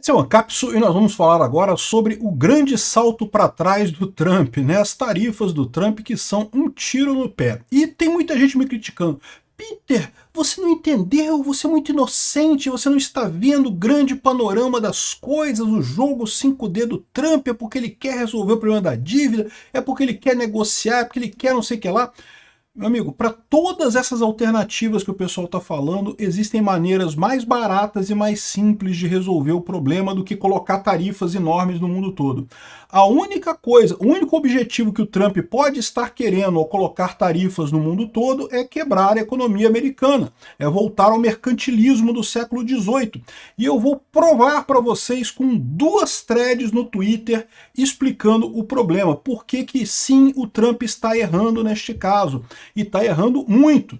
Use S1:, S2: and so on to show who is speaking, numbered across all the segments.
S1: Esse é o Ancapsu e nós vamos falar agora sobre o grande salto para trás do Trump, né? As tarifas do Trump que são um tiro no pé. E tem muita gente me criticando. Peter, você não entendeu, você é muito inocente, você não está vendo o grande panorama das coisas, o jogo 5D do Trump é porque ele quer resolver o problema da dívida, é porque ele quer negociar, é porque ele quer não sei o que lá. Meu amigo, para todas essas alternativas que o pessoal está falando, existem maneiras mais baratas e mais simples de resolver o problema do que colocar tarifas enormes no mundo todo. A única coisa, o único objetivo que o Trump pode estar querendo ao colocar tarifas no mundo todo é quebrar a economia americana, é voltar ao mercantilismo do século XVIII. E eu vou provar para vocês com 2 threads no Twitter explicando o problema, por que que sim, o Trump está errando neste caso. E está errando muito.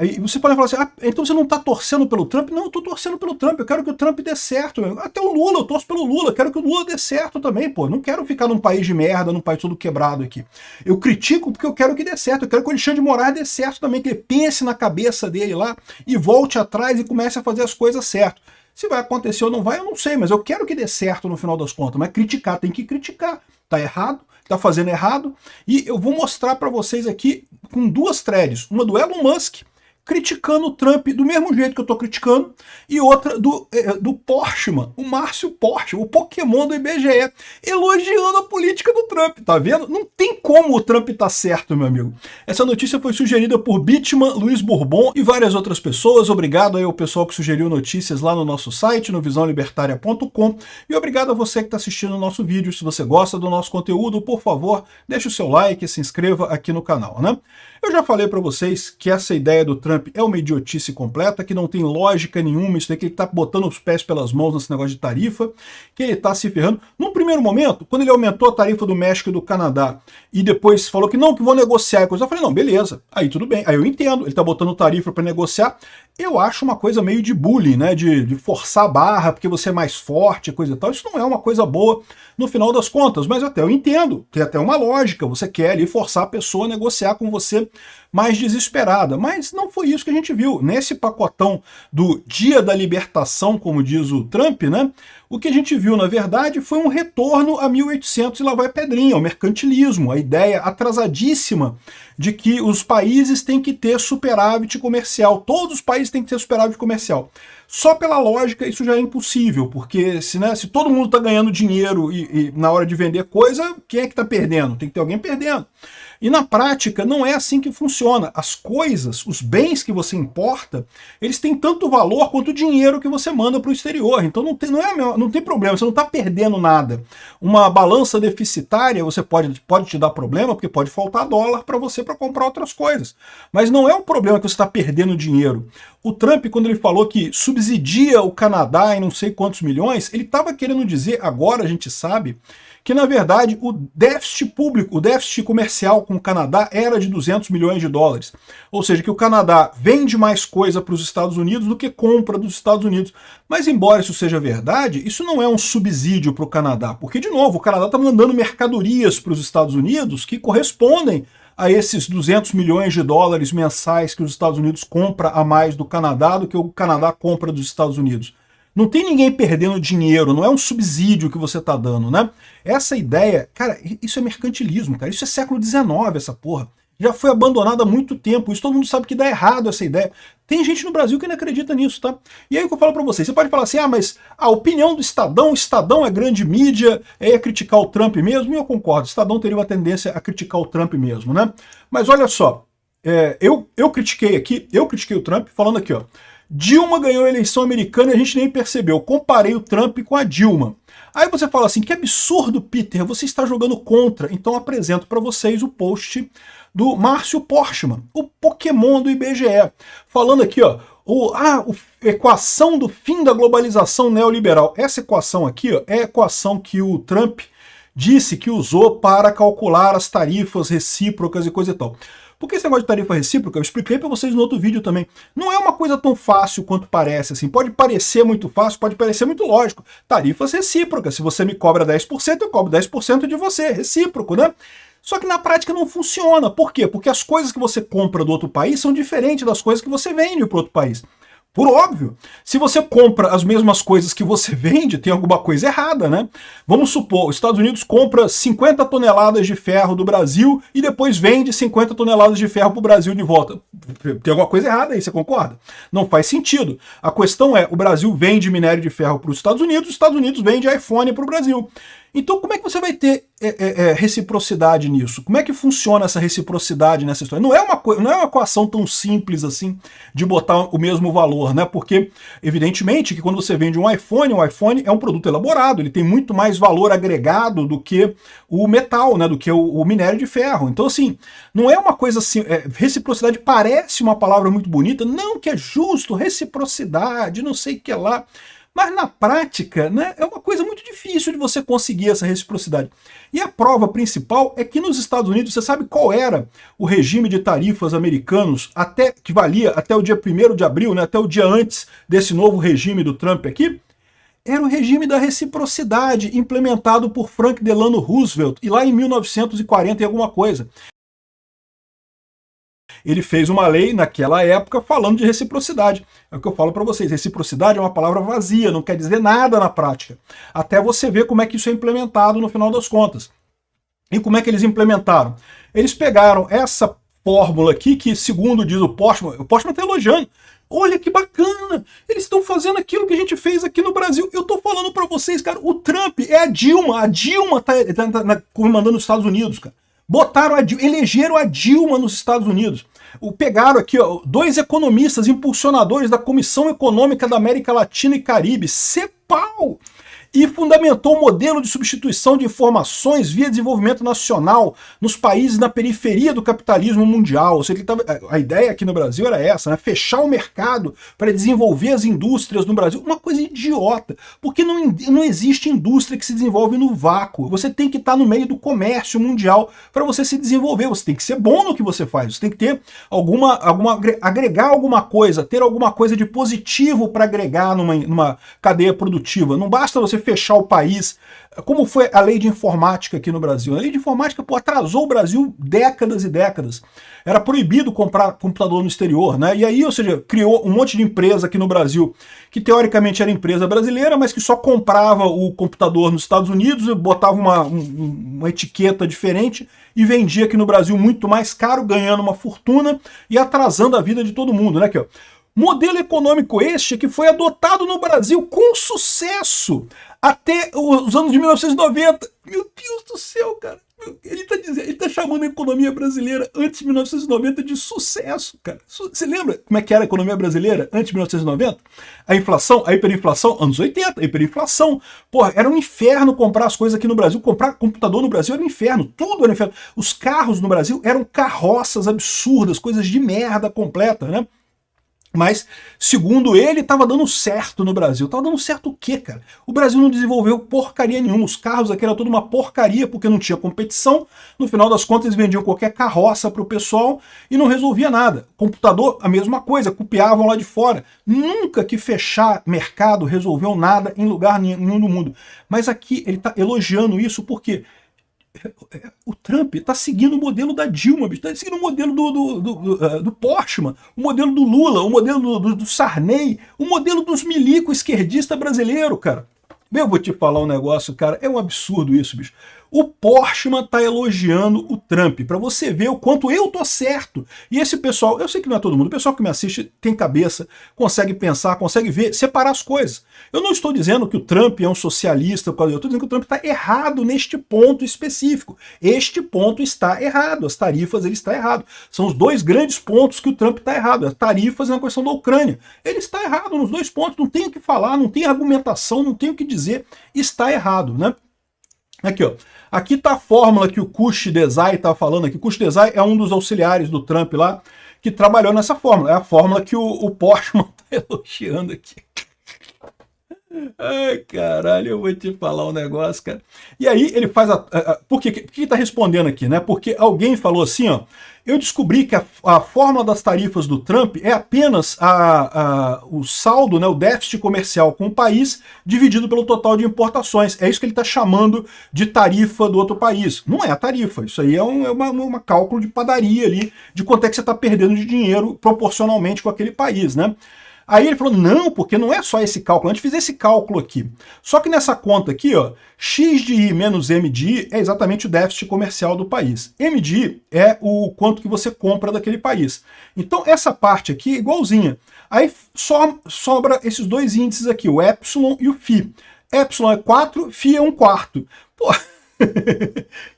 S1: E você pode falar assim, então você não está torcendo pelo Trump? Não, eu estou torcendo pelo Trump, eu quero que o Trump dê certo. Até o Lula, eu torço pelo Lula, eu quero que o Lula dê certo também, pô. Não quero ficar num país de merda, num país todo quebrado aqui. Eu critico porque eu quero que dê certo, eu quero que o Alexandre de Moraes dê certo também, que ele pense na cabeça dele lá e volte atrás e comece a fazer as coisas certo. Se vai acontecer ou não vai, eu não sei, mas eu quero que dê certo no final das contas. Mas criticar, tem que criticar. Tá errado, tá fazendo errado. E eu vou mostrar para vocês aqui com 2 threads. Uma do Elon Musk, criticando o Trump do mesmo jeito que eu tô criticando, e outra do Portman, o Márcio Portman, o Pokémon do IBGE, elogiando a política do Trump, tá vendo? Não tem como o Trump tá certo, meu amigo. Essa notícia foi sugerida por Bitman, Luiz Bourbon e várias outras pessoas. Obrigado aí ao pessoal que sugeriu notícias lá no nosso site, no visãolibertaria.com, e obrigado a você que está assistindo o nosso vídeo. Se você gosta do nosso conteúdo, por favor, deixe o seu like e se inscreva aqui no canal, né? Eu já falei para vocês que essa ideia do Trump é uma idiotice completa, que não tem lógica nenhuma, isso daqui, ele está botando os pés pelas mãos nesse negócio de tarifa, que ele está se ferrando. Num primeiro momento, quando ele aumentou a tarifa do México e do Canadá, e depois falou que não, que vou negociar e coisa, eu falei, não, beleza, aí tudo bem, aí eu entendo, ele está botando tarifa para negociar. Eu acho uma coisa meio de bullying, né, de forçar a barra porque você é mais forte, coisa e tal. Isso não é uma coisa boa no final das contas, mas até eu entendo, tem até uma lógica, você quer ali forçar a pessoa a negociar com você mais desesperada, mas não foi isso que a gente viu. Nesse pacotão do dia da libertação, como diz o Trump, né, o que a gente viu, na verdade, foi um retorno a 1800 e lá vai pedrinha, ao mercantilismo, a ideia atrasadíssima de que os países têm que ter superávit comercial, todos os países têm que ter superávit comercial. Só pela lógica isso já é impossível, porque se todo mundo está ganhando dinheiro e na hora de vender coisa, quem é que está perdendo? Tem que ter alguém perdendo. E na prática não é assim que funciona. As coisas, os bens que você importa, eles têm tanto valor quanto o dinheiro que você manda para o exterior. Então não tem problema, você não está perdendo nada. Uma balança deficitária você pode te dar problema, porque pode faltar dólar para você para comprar outras coisas. Mas não é um problema que você está perdendo dinheiro. O Trump, quando ele falou que subsidia o Canadá em não sei quantos milhões, ele estava querendo dizer, agora a gente sabe, que na verdade o déficit público, o déficit comercial com o Canadá era de 200 milhões de dólares. Ou seja, que o Canadá vende mais coisa para os Estados Unidos do que compra dos Estados Unidos. Mas embora isso seja verdade, isso não é um subsídio para o Canadá, porque de novo, o Canadá está mandando mercadorias para os Estados Unidos que correspondem a esses 200 milhões de dólares mensais que os Estados Unidos compra a mais do Canadá do que o Canadá compra dos Estados Unidos. Não tem ninguém perdendo dinheiro, não é um subsídio que você está dando, né? Essa ideia, cara, isso é mercantilismo, cara, isso é século XIX, essa porra. Já foi abandonada há muito tempo, isso todo mundo sabe que dá errado essa ideia. Tem gente no Brasil que não acredita nisso, tá? E aí o que eu falo pra vocês, você pode falar assim, mas a opinião do Estadão, o Estadão é grande mídia, é criticar o Trump mesmo, e eu concordo, o Estadão teria uma tendência a criticar o Trump mesmo, né? Mas olha só, eu critiquei o Trump falando aqui, ó, Dilma ganhou a eleição americana e a gente nem percebeu. Comparei o Trump com a Dilma. Aí você fala assim, que absurdo, Peter, você está jogando contra. Então apresento para vocês o post do Márcio Portman, o Pokémon do IBGE. Falando aqui, ó, equação do fim da globalização neoliberal. Essa equação aqui, ó, é a equação que o Trump disse que usou para calcular as tarifas recíprocas e coisa e tal. Porque esse negócio de tarifa recíproca, eu expliquei para vocês no outro vídeo também, não é uma coisa tão fácil quanto parece, assim, pode parecer muito fácil, pode parecer muito lógico. Tarifas recíprocas, se você me cobra 10%, eu cobro 10% de você, recíproco, né? Só que na prática não funciona. Por quê? Porque as coisas que você compra do outro país são diferentes das coisas que você vende para o outro país. Por óbvio, se você compra as mesmas coisas que você vende, tem alguma coisa errada, né? Vamos supor, os Estados Unidos compra 50 toneladas de ferro do Brasil e depois vende 50 toneladas de ferro para o Brasil de volta. Tem alguma coisa errada aí, você concorda? Não faz sentido. A questão é, o Brasil vende minério de ferro para os Estados Unidos vende iPhone para o Brasil. Então como é que você vai ter reciprocidade nisso? Como é que funciona essa reciprocidade nessa história? Não é uma equação tão simples assim de botar o mesmo valor, né? Porque, evidentemente, que quando você vende um iPhone é um produto elaborado, ele tem muito mais valor agregado do que o metal, né? Do que o minério de ferro. Então, assim, não é uma coisa assim. Reciprocidade parece uma palavra muito bonita, não que é justo, reciprocidade, não sei o que lá. Mas na prática, né, é uma coisa muito difícil de você conseguir essa reciprocidade. E a prova principal é que nos Estados Unidos, você sabe qual era o regime de tarifas americanos que valia até o dia 1º de abril, né, até o dia antes desse novo regime do Trump aqui? Era o regime da reciprocidade implementado por Frank Delano Roosevelt, e lá em 1940 e alguma coisa. Ele fez uma lei naquela época falando de reciprocidade. É o que eu falo para vocês, reciprocidade é uma palavra vazia, não quer dizer nada na prática. Até você ver como é que isso é implementado no final das contas. E como é que eles implementaram? Eles pegaram essa fórmula aqui, que segundo diz o Postman está elogiando. Olha que bacana, eles estão fazendo aquilo que a gente fez aqui no Brasil. Eu tô falando para vocês, cara, o Trump é a Dilma tá comandando os Estados Unidos, cara. Elegeram a Dilma nos Estados Unidos. Pegaram aqui, ó, 2 economistas impulsionadores da Comissão Econômica da América Latina e Caribe, CEPAL, e fundamentou o modelo de substituição de informações via desenvolvimento nacional nos países na periferia do capitalismo mundial. Ou seja, a ideia aqui no Brasil era essa, né? Fechar o mercado para desenvolver as indústrias no Brasil. Uma coisa idiota, porque não existe indústria que se desenvolve no vácuo. Você tem que estar no meio do comércio mundial para você se desenvolver. Você tem que ser bom no que você faz. Você tem que ter agregar alguma coisa, ter alguma coisa de positivo para agregar numa cadeia produtiva. Não basta você fechar o país, como foi a lei de informática aqui no Brasil. A lei de informática atrasou o Brasil décadas e décadas. Era proibido comprar computador no exterior, né? E aí, ou seja, criou um monte de empresa aqui no Brasil, que teoricamente era empresa brasileira, mas que só comprava o computador nos Estados Unidos, botava uma etiqueta diferente e vendia aqui no Brasil muito mais caro, ganhando uma fortuna e atrasando a vida de todo mundo, né? Aqui, ó. Modelo econômico este que foi adotado no Brasil com sucesso até os anos de 1990. Meu Deus do céu, cara. Ele tá chamando a economia brasileira antes de 1990 de sucesso, cara. Você lembra como é que era a economia brasileira antes de 1990? A inflação, a hiperinflação, anos 80, a hiperinflação. Porra, era um inferno comprar as coisas aqui no Brasil. Comprar computador no Brasil era um inferno. Tudo era um inferno. Os carros no Brasil eram carroças absurdas, coisas de merda completa, né? Mas, segundo ele, estava dando certo no Brasil. Estava dando certo o quê, cara? O Brasil não desenvolveu porcaria nenhuma. Os carros aqui eram toda uma porcaria porque não tinha competição. No final das contas, eles vendiam qualquer carroça para o pessoal e não resolvia nada. Computador, a mesma coisa, copiavam lá de fora. Nunca que fechar mercado resolveu nada em lugar nenhum do mundo. Mas aqui ele está elogiando isso porque o Trump está seguindo o modelo da Dilma, está seguindo o modelo do Postman, o modelo do Lula, o modelo do Sarney, o modelo dos milico esquerdista brasileiro, cara. Eu vou te falar um negócio, cara, é um absurdo isso, bicho. O Postman tá elogiando o Trump, para você ver o quanto eu tô certo. E esse pessoal, eu sei que não é todo mundo, o pessoal que me assiste tem cabeça, consegue pensar, consegue ver, separar as coisas. Eu não estou dizendo que o Trump é um socialista, eu estou dizendo que o Trump está errado neste ponto específico. Este ponto está errado, as tarifas ele está errado. São os 2 grandes pontos que o Trump está errado, as tarifas e a questão da Ucrânia. Ele está errado nos 2 pontos, não tem o que falar, não tem argumentação, não tem o que dizer, está errado, né? Aqui, ó. Aqui está a fórmula que o Kush Desai está falando aqui. O Kush Desai é um dos auxiliares do Trump lá, que trabalhou nessa fórmula. É a fórmula que o Postman está elogiando aqui. Ai, caralho, eu vou te falar um negócio, cara. E aí ele faz por que está respondendo aqui, né? Porque alguém falou assim, ó, eu descobri que a fórmula das tarifas do Trump é apenas o saldo, né, o déficit comercial com o país dividido pelo total de importações. É isso que ele está chamando de tarifa do outro país. Não é a tarifa, isso aí é uma cálculo de padaria ali, de quanto é que você está perdendo de dinheiro proporcionalmente com aquele país, né? Aí ele falou, não, porque não é só esse cálculo, antes fiz esse cálculo aqui. Só que nessa conta aqui, ó, X de I menos M de I é exatamente o déficit comercial do país. M de I é o quanto que você compra daquele país. Então essa parte aqui é igualzinha. Aí sobra esses dois índices aqui, o epsilon e o φ. Epsilon é 4, φ é 1/4. Pô,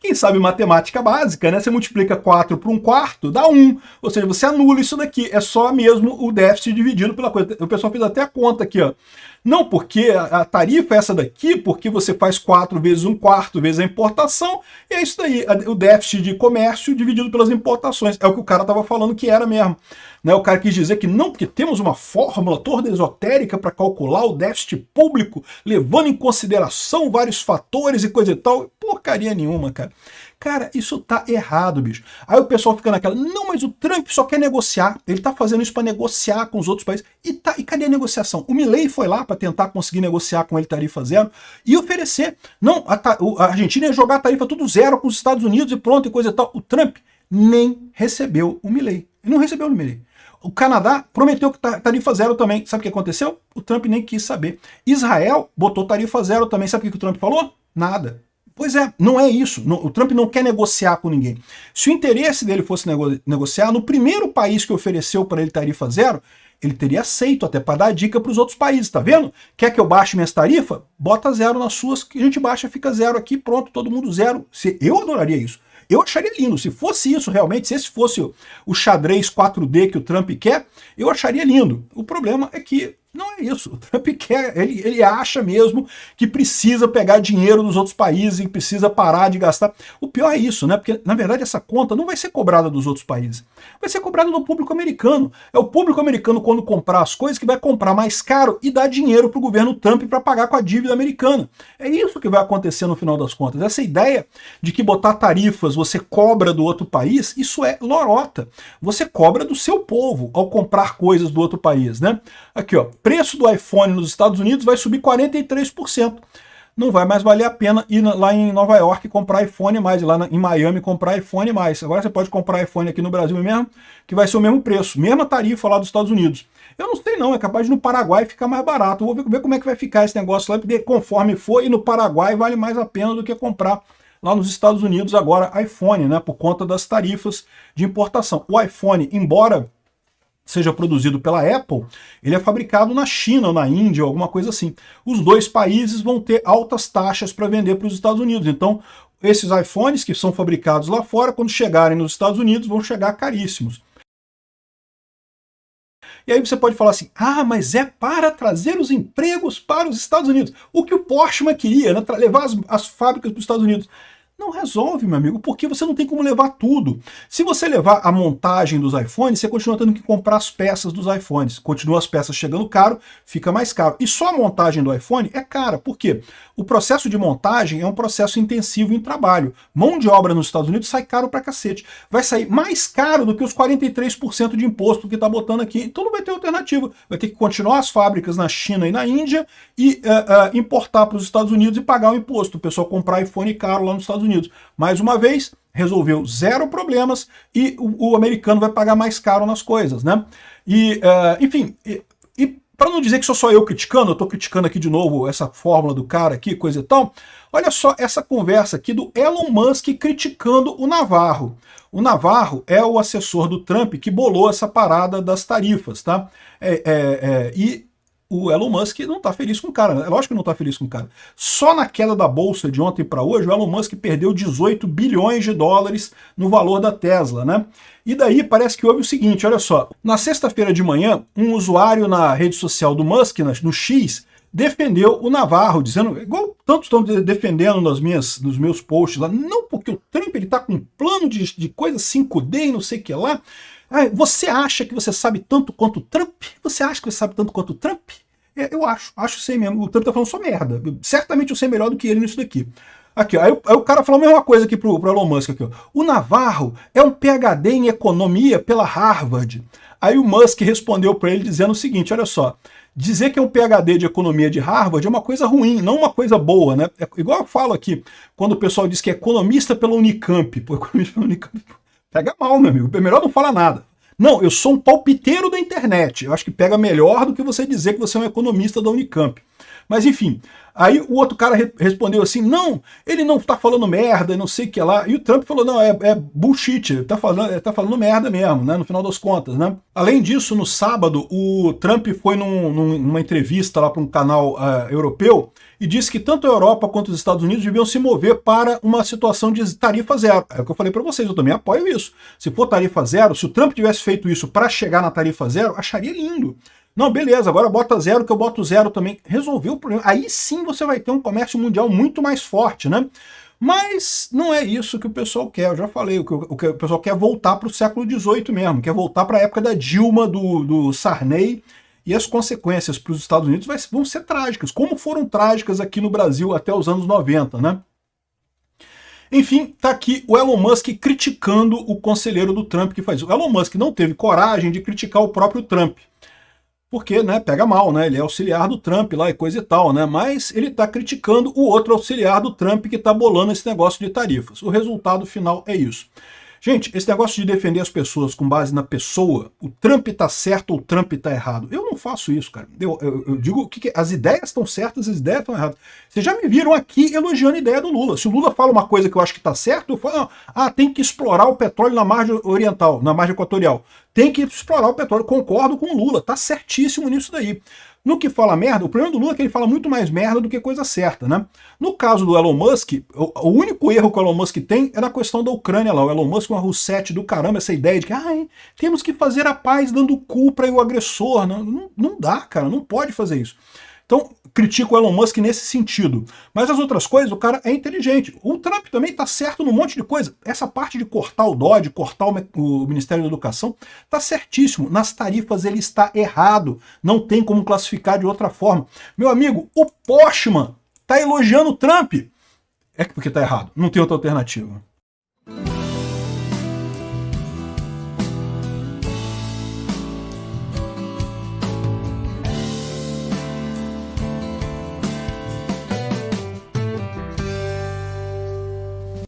S1: quem sabe matemática básica, né? Você multiplica 4 por 1/4, dá 1. Ou seja, você anula isso daqui. É só mesmo o déficit dividido pela coisa. O pessoal fez até a conta aqui, ó. Não, porque a tarifa é essa daqui, porque você faz 4 vezes 1/4 vezes a importação, e é isso daí, o déficit de comércio dividido pelas importações. É o que o cara estava falando que era mesmo. Né? O cara quis dizer que não, porque temos uma fórmula toda esotérica para calcular o déficit público, levando em consideração vários fatores e coisa e tal. Porcaria nenhuma, cara. Cara, isso tá errado, bicho. Aí o pessoal fica naquela, não, mas o Trump só quer negociar, ele tá fazendo isso para negociar com os outros países. E cadê a negociação? O Milei foi lá para tentar conseguir negociar com ele tarifa zero e oferecer. Não, a Argentina ia jogar a tarifa tudo zero com os Estados Unidos e pronto, e coisa e tal. O Trump nem recebeu o Milei. Ele não recebeu o Milei. O Canadá prometeu que tarifa zero também. Sabe o que aconteceu? O Trump nem quis saber. Israel botou tarifa zero também. Sabe o que o Trump falou? Nada. Pois é, não é isso. O Trump não quer negociar com ninguém. Se o interesse dele fosse negociar, no primeiro país que ofereceu para ele tarifa zero, ele teria aceito até para dar dica para os outros países, tá vendo? Quer que eu baixe minhas tarifas? Bota zero nas suas, que a gente baixa, fica zero aqui, pronto, todo mundo zero. Eu adoraria isso. Eu acharia lindo. Se fosse isso realmente, se esse fosse o xadrez 4D que o Trump quer, eu acharia lindo. O problema é que não é isso. O Trump quer, ele acha mesmo que precisa pegar dinheiro dos outros países e precisa parar de gastar. O pior é isso, né? Porque, na verdade, essa conta não vai ser cobrada dos outros países. Vai ser cobrada do público americano. É o público americano, quando comprar as coisas, que vai comprar mais caro e dar dinheiro para o governo Trump para pagar com a dívida americana. É isso que vai acontecer no final das contas. Essa ideia de que botar tarifas você cobra do outro país, isso é lorota. Você cobra do seu povo ao comprar coisas do outro país, né? Aqui, ó. Preço do iPhone nos Estados Unidos vai subir 43%. Não vai mais valer a pena ir lá em Nova York comprar iPhone mais, lá em Miami comprar iPhone mais. Agora você pode comprar iPhone aqui no Brasil mesmo, que vai ser o mesmo preço, mesma tarifa lá dos Estados Unidos. Eu não sei não, é capaz de no Paraguai ficar mais barato. Eu vou ver como é que vai ficar esse negócio lá, porque conforme for, e no Paraguai vale mais a pena do que comprar lá nos Estados Unidos agora iPhone, né, por conta das tarifas de importação. O iPhone, embora seja produzido pela Apple, ele é fabricado na China ou na Índia, ou alguma coisa assim. Os dois países vão ter altas taxas para vender para os Estados Unidos. Então, esses iPhones que são fabricados lá fora, quando chegarem nos Estados Unidos, vão chegar caríssimos. E aí você pode falar assim, ah, mas é para trazer os empregos para os Estados Unidos. O que o Postman queria, né, levar as fábricas para os Estados Unidos. Não resolve, meu amigo, porque você não tem como levar tudo. Se você levar a montagem dos iPhones, você continua tendo que comprar as peças dos iPhones. Continua as peças chegando caro, fica mais caro. E só a montagem do iPhone é cara. Por quê? O processo de montagem é um processo intensivo em trabalho. Mão de obra nos Estados Unidos sai caro pra cacete. Vai sair mais caro do que os 43% de imposto que tá botando aqui. Então não vai ter alternativa. Vai ter que continuar as fábricas na China e na Índia e importar para os Estados Unidos e pagar o imposto. O pessoal comprar iPhone caro lá nos Estados Unidos. Mais uma vez, resolveu zero problemas e o americano vai pagar mais caro nas coisas, né? E, enfim, para não dizer que sou só eu criticando, eu estou criticando aqui de novo essa fórmula do cara aqui, coisa e tal, olha só essa conversa aqui do Elon Musk criticando o Navarro. O Navarro é o assessor do Trump que bolou essa parada das tarifas, tá? E o Elon Musk não está feliz com o cara, né? É lógico que não está feliz com o cara. Só na queda da bolsa de ontem para hoje, o Elon Musk perdeu 18 bilhões de dólares no valor da Tesla, né? E daí parece que houve o seguinte, olha só, na sexta-feira de manhã, um usuário na rede social do Musk, no X, defendeu o Navarro, dizendo, igual tantos estão defendendo nos meus posts lá, não porque o Trump ele está com um plano de coisa 5D e não sei o que lá. Você acha que você sabe tanto quanto o Trump? Você acha que você sabe tanto quanto o Trump? Eu acho sei mesmo. O Trump tá falando só merda. Certamente eu sei melhor do que ele nisso daqui. Aqui, ó, aí o cara falou a mesma coisa aqui pro Elon Musk. Aqui, ó. O Navarro é um PhD em economia pela Harvard. Aí o Musk respondeu para ele dizendo o seguinte, olha só, dizer que é um PhD de economia de Harvard é uma coisa ruim, não uma coisa boa, né? É igual eu falo aqui, quando o pessoal diz que é economista pela Unicamp. Pô, economista pela Unicamp... Pega mal, meu amigo. É melhor não falar nada. Não, eu sou um palpiteiro da internet. Eu acho que pega melhor do que você dizer que você é um economista da Unicamp. Mas enfim, aí o outro cara respondeu assim, não, ele não tá falando merda, não sei o que lá. E o Trump falou, não, é bullshit, ele tá falando merda mesmo, né, no final das contas, né. Além disso, no sábado, o Trump foi numa entrevista lá para um canal europeu e disse que tanto a Europa quanto os Estados Unidos deviam se mover para uma situação de tarifa zero. É o que eu falei para vocês, eu também apoio isso. Se for tarifa zero, se o Trump tivesse feito isso para chegar na tarifa zero, acharia lindo. Não, beleza, agora bota zero que eu boto zero também. Resolveu o problema. Aí sim você vai ter um comércio mundial muito mais forte, né? Mas não é isso que o pessoal quer, eu já falei, o que o pessoal quer é voltar para o século XVIII mesmo, quer voltar para a época da Dilma, do Sarney, e as consequências para os Estados Unidos vão ser trágicas, como foram trágicas aqui no Brasil até os anos 90, né? Enfim, tá aqui o Elon Musk criticando o conselheiro do Trump que faz isso. O Elon Musk não teve coragem de criticar o próprio Trump, porque, né, pega mal, né, ele é auxiliar do Trump lá e coisa e tal, né, mas ele tá criticando o outro auxiliar do Trump que tá bolando esse negócio de tarifas. O resultado final é isso. Gente, esse negócio de defender as pessoas com base na pessoa, o Trump tá certo ou o Trump tá errado, eu não faço isso, cara. Eu digo que as ideias estão certas, as ideias estão erradas. Vocês já me viram aqui elogiando a ideia do Lula. Se o Lula fala uma coisa que eu acho que tá certo, eu falo, tem que explorar o petróleo na margem oriental, na margem equatorial. Tem que explorar o petróleo. Concordo com o Lula, tá certíssimo nisso daí. No que fala merda, o problema do Lula é que ele fala muito mais merda do que coisa certa, né? No caso do Elon Musk, o único erro que o Elon Musk tem é na questão da Ucrânia lá. O Elon Musk é uma russete do caramba, essa ideia de que temos que fazer a paz dando cu para o agressor. Não dá, cara, não pode fazer isso. Então, critico o Elon Musk nesse sentido. Mas as outras coisas, o cara é inteligente. O Trump também tá certo num monte de coisa. Essa parte de cortar o DOD, cortar o Ministério da Educação, tá certíssimo. Nas tarifas ele está errado. Não tem como classificar de outra forma. Meu amigo, o Postman tá elogiando o Trump. É porque tá errado. Não tem outra alternativa.